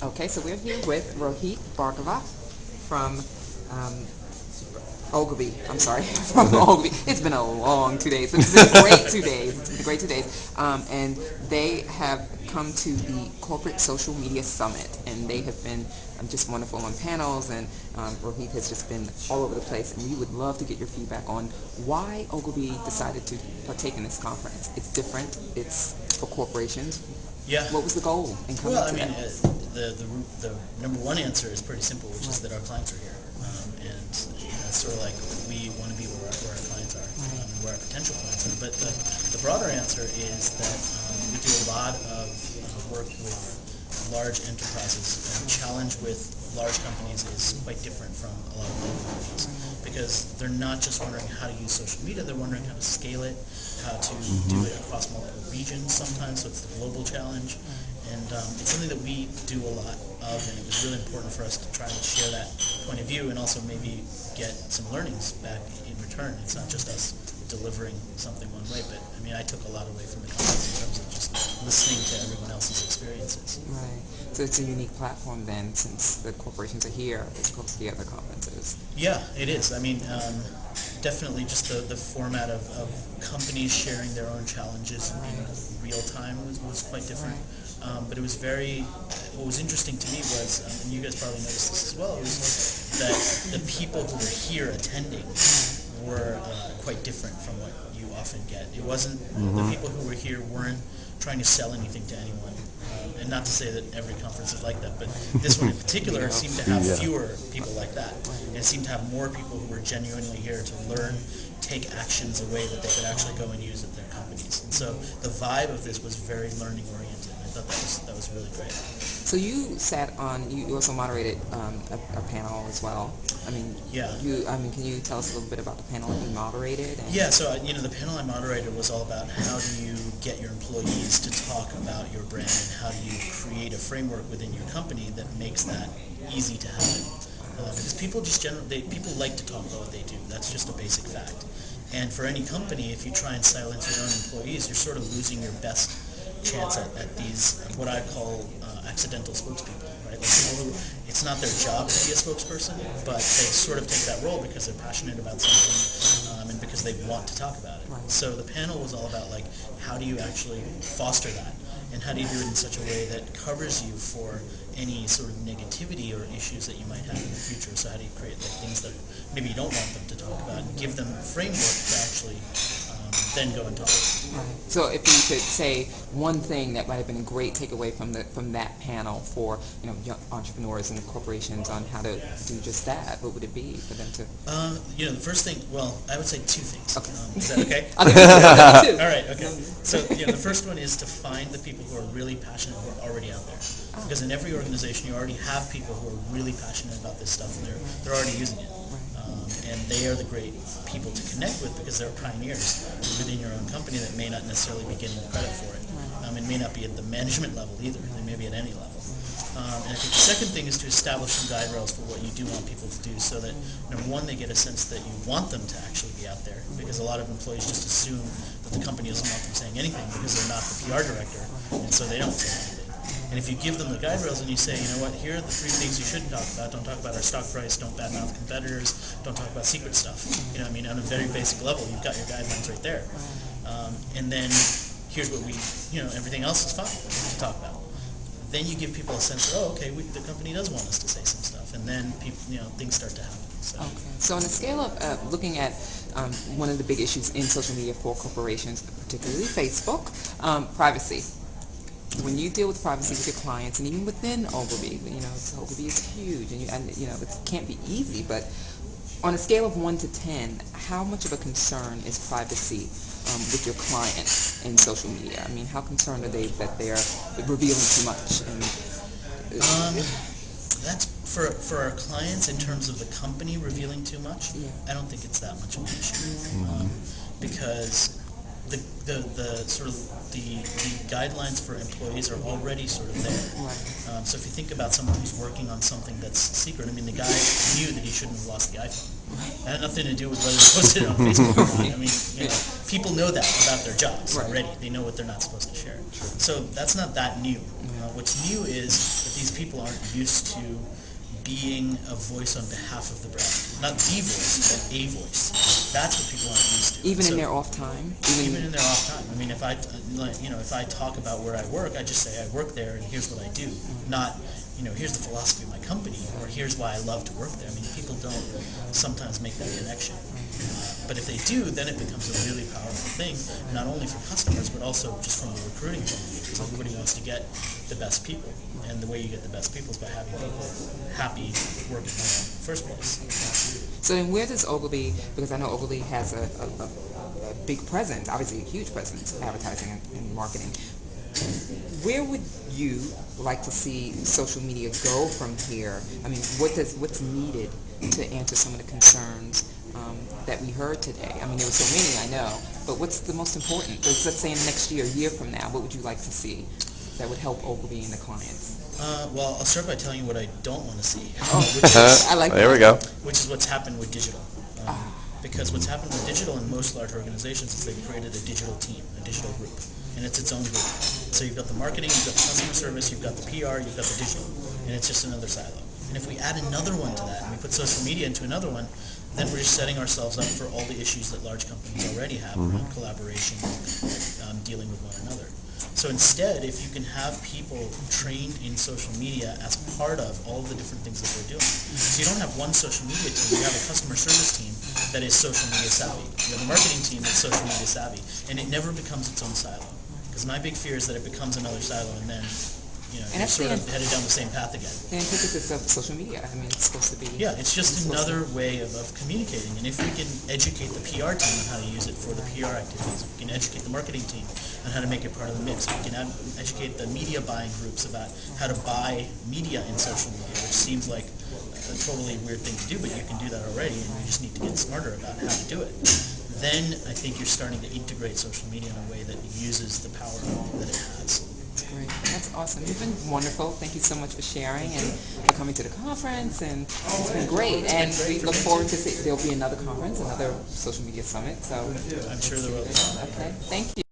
Okay, so we're here with Rohit Bhargava from um, Ogilvy. I'm sorry, from Ogilvy. It's been a long 2 days. It's been great 2 days. It's been a great 2 days. And they have come to the Corporate Social Media Summit, and they have been just wonderful on panels, and Rohit has just been all over the place, and we would love to get your feedback on why Ogilvy decided to partake in this conference. It's different. It's for corporations. Yeah. What was the goal in coming Well, I to mean, that? the number one answer is pretty simple, which is that our clients are here, and it's sort of like we want to be where our clients are, and where our potential clients are. But the broader answer is that we do a lot of work with large enterprises. And the challenge with large companies is quite different from a lot of little companies because they're not just wondering how to use social media; they're wondering how to scale it, how to do it across multiple regions sometimes. So it's the global challenge. And it's something that we do a lot of, and it was really important for us to try and share that point of view and also maybe get some learnings back in return. It's not just us delivering something one way, but I mean, I took a lot away from the conference in terms of just listening to everyone else's experiences. Right. So it's a unique platform then, since the corporations are here as opposed to the other conferences. Yeah, it is. I mean, definitely just the format of companies sharing their own challenges in real time was quite different. But it was what was interesting to me was, and you guys probably noticed this as well, was that the people who were here attending were quite different from what you often get. It wasn't, the people who were here weren't trying to sell anything to anyone. And not to say that every conference is like that, but this one in particular seemed to have fewer people like that. And it seemed to have more people who were genuinely here to learn, take actions away that they could actually go and use at their companies. And so the vibe of this was very learning oriented. I thought that was really great. So you also moderated a panel as well. I mean, Yeah. can you tell us a little bit about the panel that you moderated? Yeah, so the panel I moderated was all about how do you get your employees to talk about your brand and how do you create a framework within your company that makes that easy to happen. Because people people like to talk about what they do. That's just a basic fact. And for any company, if you try and silence your own employees, you're sort of losing your best chance at these, what I call accidental spokespeople, right? Like people who, it's not their job to be a spokesperson, but they sort of take that role because they're passionate about something and because they want to talk about it. Right. So the panel was all about like, how do you actually foster that? And how do you do it in such a way that covers you for any sort of negativity or issues that you might have in the future? So how do you create like things that maybe you don't want them to talk about and give them a framework to actually then go and talk. Right. So if you could say one thing that might have been a great takeaway from that panel for young entrepreneurs and corporations on how to do just that, what would it be for them to? The first thing, well, I would say two things. Okay. Is that okay? I'll give you two. All right, okay. So the first one is to find the people who are really passionate who are already out there. Because in every organization, you already have people who are really passionate about this stuff, and they're already using it. And they are the great people to connect with because they're pioneers within your own company that may not necessarily be getting the credit for it. It may not be at the management level either. They may be at any level. And I think the second thing is to establish some guide rails for what you do want people to do so that, number one, they get a sense that you want them to actually be out there because a lot of employees just assume that the company doesn't want them saying anything because they're not the PR director, and so they don't say anything. And if you give them the guide rails and you say, you know what, here are the three things you shouldn't talk about. Don't talk about our stock price. Don't badmouth competitors. Don't talk about secret stuff. On a very basic level, you've got your guidelines right there. And then here's what everything else is fine to talk about. Then you give people a sense of, okay, the company does want us to say some stuff. And then people, things start to happen. So. Okay. So on the scale of looking at one of the big issues in social media for corporations, particularly Facebook, privacy. When you deal with privacy with your clients, and even within Ogilvy, Ogilvy is huge, and it can't be easy. But on a scale of 1 to 10, how much of a concern is privacy with your clients in social media? I mean, how concerned are they that they're revealing too much? That's for our clients in terms of the company revealing too much. Yeah. I don't think it's that much of an issue because the sort of the guidelines for employees are already sort of there. Right. So if you think about someone who's working on something that's secret, the guy knew that he shouldn't have lost the iPhone. It had nothing to do with whether he posted it on Facebook or not. People know that about their jobs already. They know what they're not supposed to share. So that's not that new. What's new is the these people aren't used to being a voice on behalf of the brand. Not the voice, but a voice. That's what people aren't used to. Even in their off time? Even in their off time. I mean, if I talk about where I work, I just say I work there and here's what I do. Not, here's the philosophy of my company, or here's why I love to work there. I mean, people don't sometimes make that connection. But if they do, then it becomes a really powerful thing, not only for customers, but also just from a recruiting point of view, because everybody wants to get the best people. And the way you get the best people is by having people happy working in the first place. So then where does Ogilvy, because I know Ogilvy has a big presence, obviously a huge presence, advertising and marketing. Where would you like to see social media go from here? I mean, what's needed to answer some of the concerns that we heard today? I mean, there were so many, I know, but what's the most important? Let's say in the next year, a year from now, what would you like to see that would help Ogilvy and the clients? Well, I'll start by telling you what I don't want to see. I like There that. we go. Which is what's happened with digital. Because what's happened with digital in most large organizations is they've created a digital team, a digital group, and it's its own group. So you've got the marketing, you've got the customer service, you've got the PR, you've got the digital, and it's just another silo. And if we add another one to that, and we put social media into another one, then we're just setting ourselves up for all the issues that large companies already have around collaboration, dealing with one another. So instead, if you can have people trained in social media as part of all of the different things that they're doing. So you don't have one social media team, you have a customer service team that is social media savvy. You have a marketing team that's social media savvy. And it never becomes its own silo. Because my big fear is that it becomes another silo and then you're sort of headed down the same path again. The antithesis of social media. I mean, it's supposed to be... Yeah, it's just another way of communicating. And if we can educate the PR team on how to use it for the PR activities, if we can educate the marketing team on how to make it part of the mix, if we can educate the media buying groups about how to buy media in social media, which seems like a totally weird thing to do, but you can do that already, and you just need to get smarter about how to do it. Then I think you're starting to integrate social media in a way that uses the power that it has. Great. That's awesome. You've been wonderful. Thank you so much for sharing and for coming to the conference. And it's been great. And we look forward to there'll be another conference, another social media summit. So I'm sure there will be. okay. Thank you.